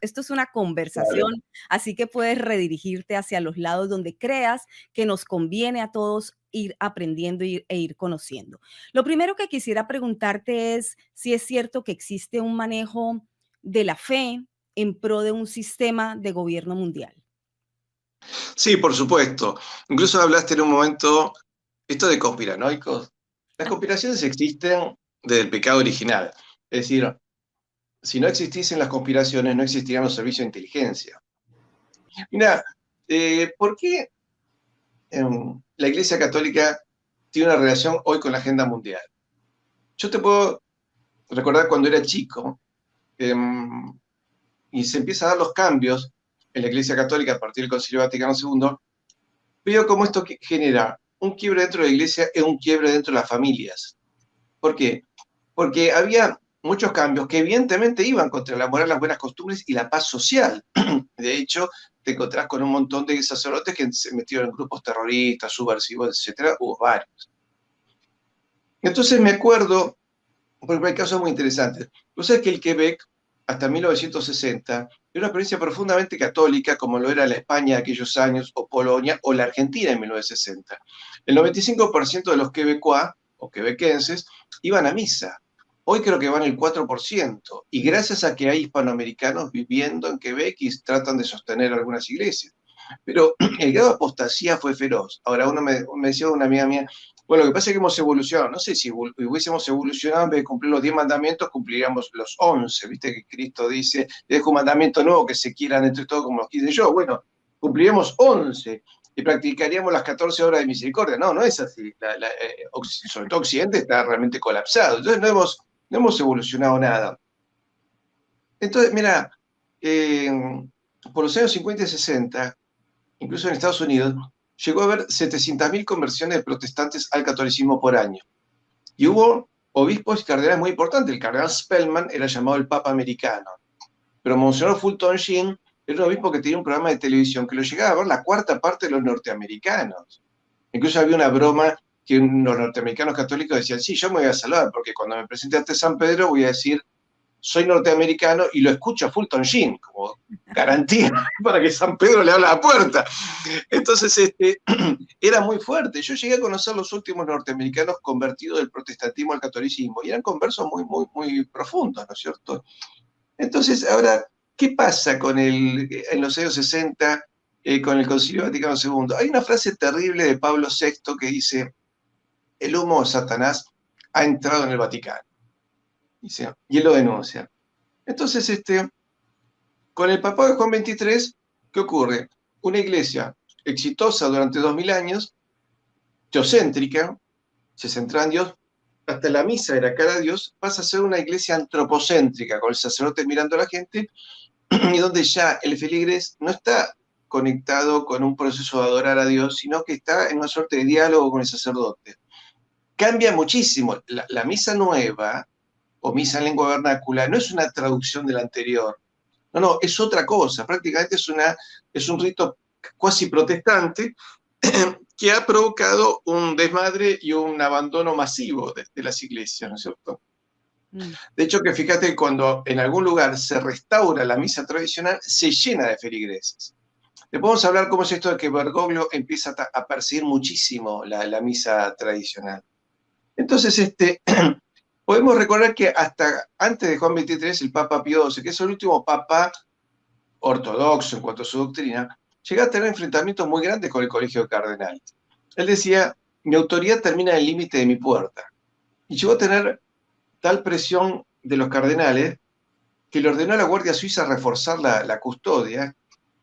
Esto es una Claro. conversación, así que puedes redirigirte hacia los lados donde creas que nos conviene a todos ir aprendiendo e ir conociendo. Lo primero que quisiera preguntarte es si es cierto que existe un manejo de la fe en pro de un sistema de gobierno mundial. Sí, por supuesto. Incluso hablaste en un momento, esto de conspiranoicos. Las conspiraciones existen desde el pecado original. Es decir, si no existiesen las conspiraciones, no existirían los servicios de inteligencia. Mira, ¿por qué la Iglesia Católica tiene una relación hoy con la agenda mundial? Yo te puedo recordar cuando era chico, y se empiezan a dar los cambios en la Iglesia Católica a partir del Concilio Vaticano II, veo cómo esto genera un quiebre dentro de la Iglesia y un quiebre dentro de las familias. ¿Por qué? Porque había muchos cambios que evidentemente iban contra la moral, las buenas costumbres y la paz social. De hecho, te encontrás con un montón de sacerdotes que se metieron en grupos terroristas, subversivos, etcétera, hubo varios. Entonces me acuerdo, porque hay casos muy interesantes. Tú sabes que el Quebec, hasta 1960, era una provincia profundamente católica, como lo era la España de aquellos años, o Polonia, o la Argentina en 1960. El 95% de los quebecuas, o quebequenses, iban a misa. Hoy creo que van el 4%, y gracias a que hay hispanoamericanos viviendo en Quebec y tratan de sostener algunas iglesias. Pero el grado de apostasía fue feroz. Ahora, me decía una amiga mía, bueno, lo que pasa es que hemos evolucionado. No sé si hubiésemos evolucionado, en vez de cumplir los 10 mandamientos, cumpliríamos los 11. Viste que Cristo dice, dejo un mandamiento nuevo, que se quieran entre todos como los quise yo. Bueno, cumpliríamos 11 y practicaríamos las 14 horas de misericordia. No, no es así. Sobre todo Occidente está realmente colapsado. Entonces no hemos evolucionado nada. Entonces, mira, por los años 50 y 60, incluso en Estados Unidos, llegó a haber 700.000 conversiones de protestantes al catolicismo por año. Y hubo obispos y cardenales muy importantes. El cardenal Spellman era llamado el Papa americano. Pero Monseñor Fulton Sheen era un obispo que tenía un programa de televisión que lo llegaba a ver la cuarta parte de los norteamericanos. Incluso había una broma que los norteamericanos católicos decían, sí, yo me voy a salvar, porque cuando me presente ante San Pedro voy a decir, soy norteamericano, y lo escucho a Fulton Sheen, como garantía para que San Pedro le abra la puerta. Entonces, era muy fuerte. Yo llegué a conocer los últimos norteamericanos convertidos del protestantismo al catolicismo, y eran conversos muy, muy, muy profundos, ¿no es cierto? Entonces, ahora, ¿qué pasa en los años 60 con el Concilio Vaticano II? Hay una frase terrible de Pablo VI que dice, el humo de Satanás ha entrado en el Vaticano. Dice, y él lo denuncia. Entonces, con el papado de Juan XXIII, ¿qué ocurre? Una iglesia exitosa durante 2000 años, teocéntrica, se centra en Dios, hasta la misa de la cara de Dios, pasa a ser una iglesia antropocéntrica, con el sacerdote mirando a la gente, y donde ya el feligres no está conectado con un proceso de adorar a Dios, sino que está en una suerte de diálogo con el sacerdote. Cambia muchísimo. La misa nueva, o misa en lengua vernácula, no es una traducción de la anterior. No, es otra cosa. Prácticamente es un rito cuasi protestante que ha provocado un desmadre y un abandono masivo de las iglesias, ¿no es cierto? De hecho, que fíjate, cuando en algún lugar se restaura la misa tradicional, se llena de feligreses. Le podemos hablar cómo es esto de que Bergoglio empieza a perseguir muchísimo la misa tradicional. Entonces, podemos recordar que hasta antes de Juan XXIII, el Papa Pío XII, que es el último papa ortodoxo en cuanto a su doctrina, llegó a tener enfrentamientos muy grandes con el Colegio de Cardenales. Él decía, mi autoridad termina en el límite de mi puerta. Y llegó a tener tal presión de los cardenales que le ordenó a la Guardia Suiza reforzar la custodia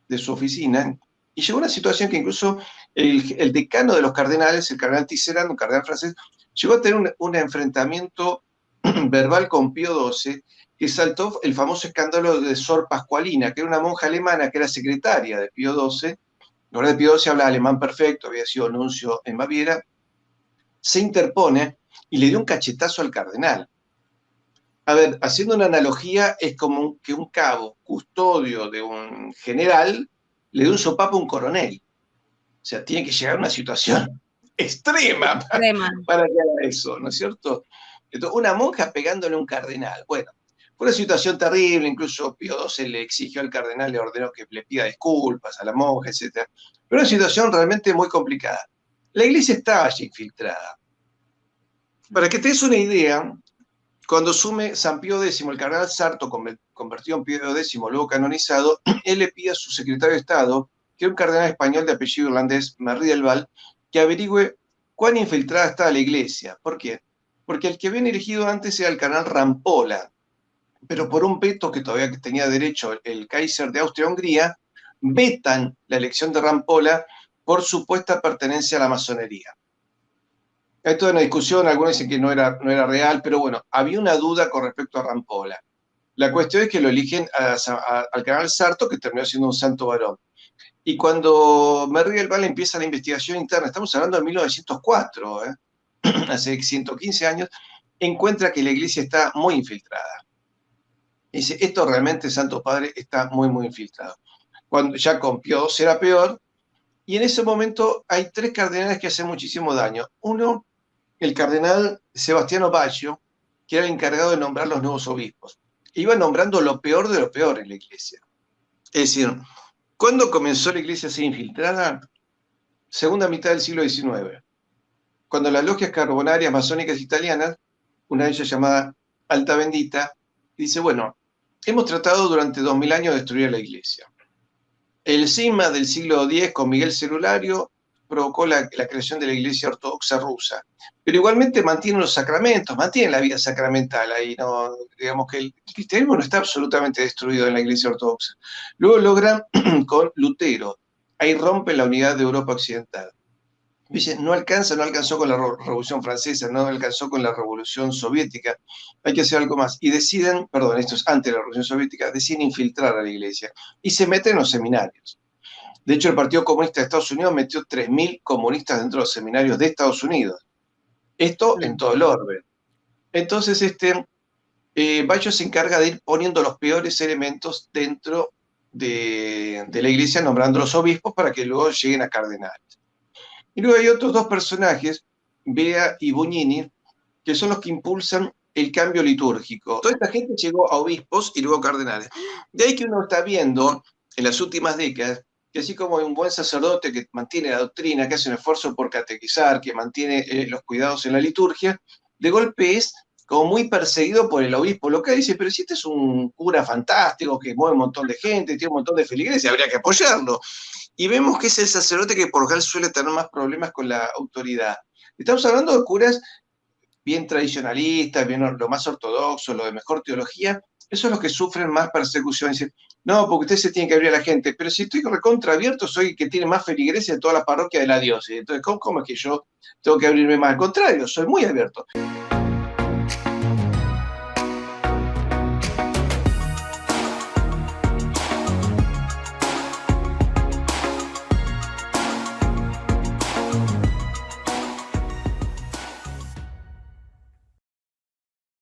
de su oficina, y llegó a una situación que incluso el decano de los cardenales, el cardenal Tisserand, un cardenal francés, llegó a tener un enfrentamiento verbal con Pío XII, que saltó el famoso escándalo de Sor Pascualina, que era una monja alemana que era secretaria de Pío XII. La verdad, Pío XII hablaba alemán perfecto, había sido nuncio en Baviera, se interpone y le dio un cachetazo al cardenal. A ver, haciendo una analogía, es como que un cabo, custodio de un general, le dé un sopapo a un coronel. O sea, tiene que llegar a una situación extrema para que haga eso, ¿no es cierto? Entonces, una monja pegándole a un cardenal. Bueno, Fue una situación terrible, incluso Pío XII le exigió al cardenal, le ordenó que le pida disculpas a la monja, etc. Pero una situación realmente muy complicada. La iglesia estaba allí infiltrada. Para que te des una idea, cuando asume San Pío X, el cardenal Sarto, convertido en Pío X, luego canonizado, él le pide a su secretario de Estado, que era un cardenal español de apellido irlandés, Merri del Val, que averigüe cuán infiltrada estaba la iglesia. ¿Por qué? Porque el que habían elegido antes era el cardenal Rampolla, pero por un veto que todavía tenía derecho el Kaiser de Austria-Hungría, vetan la elección de Rampolla por supuesta pertenencia a la masonería. Hay toda una discusión, algunos dicen que no era real, pero bueno, había una duda con respecto a Rampolla. La cuestión es que lo eligen al cardenal Sarto, que terminó siendo un santo varón. Y cuando Merri del Val empieza la investigación interna, estamos hablando de 1904, hace 115 años, encuentra que la iglesia está muy infiltrada. Y dice, esto realmente, Santo Padre, está muy, muy infiltrado. Cuando ya con Pío XII era peor, y en ese momento hay tres cardenales que hacen muchísimo daño. Uno, el cardenal Sebastiano Baggio, que era el encargado de nombrar los nuevos obispos. Iba nombrando lo peor de lo peor en la iglesia. Es decir, ¿cuándo comenzó la iglesia a ser infiltrada? Segunda mitad del siglo XIX. Cuando las logias carbonarias masónicas italianas, una de ellas llamada Alta Bendita, dice, bueno, hemos tratado durante 2000 años de destruir la iglesia. El cisma del siglo X con Miguel Celulario provocó la creación de la Iglesia Ortodoxa rusa. Pero igualmente mantienen los sacramentos, mantienen la vida sacramental ahí, ¿no? Digamos que el cristianismo no está absolutamente destruido en la Iglesia Ortodoxa. Luego logran con Lutero, ahí rompen la unidad de Europa Occidental. Dicen, no alcanzó con la Revolución Francesa, no alcanzó con la Revolución Soviética, hay que hacer algo más. Y deciden, perdón, esto es antes de la Revolución Soviética, deciden infiltrar a la iglesia y se meten en los seminarios. De hecho, el Partido Comunista de Estados Unidos metió 3000 comunistas dentro de los seminarios de Estados Unidos. Esto en todo el orden. Entonces, Baggio se encarga de ir poniendo los peores elementos dentro de la iglesia, nombrando los obispos para que luego lleguen a cardenales. Y luego hay otros dos personajes, Bea y Bugnini, que son los que impulsan el cambio litúrgico. Toda esta gente llegó a obispos y luego cardenales. De ahí que uno está viendo en las últimas décadas que así como hay un buen sacerdote que mantiene la doctrina, que hace un esfuerzo por catequizar, que mantiene los cuidados en la liturgia, de golpe es como muy perseguido por el obispo local. Dice, pero si este es un cura fantástico, que mueve un montón de gente, tiene un montón de feligreses, habría que apoyarlo. Y vemos que es el sacerdote que por lo general suele tener más problemas con la autoridad. Estamos hablando de curas bien tradicionalistas, bien lo más ortodoxo, lo de mejor teología. Esos son los que sufren más persecución. Dicen, no, porque usted se tiene que abrir a la gente. Pero si estoy recontra abierto, soy el que tiene más feligreses de toda la parroquia de la diócesis. Entonces, ¿cómo es que yo tengo que abrirme más? Al contrario, soy muy abierto.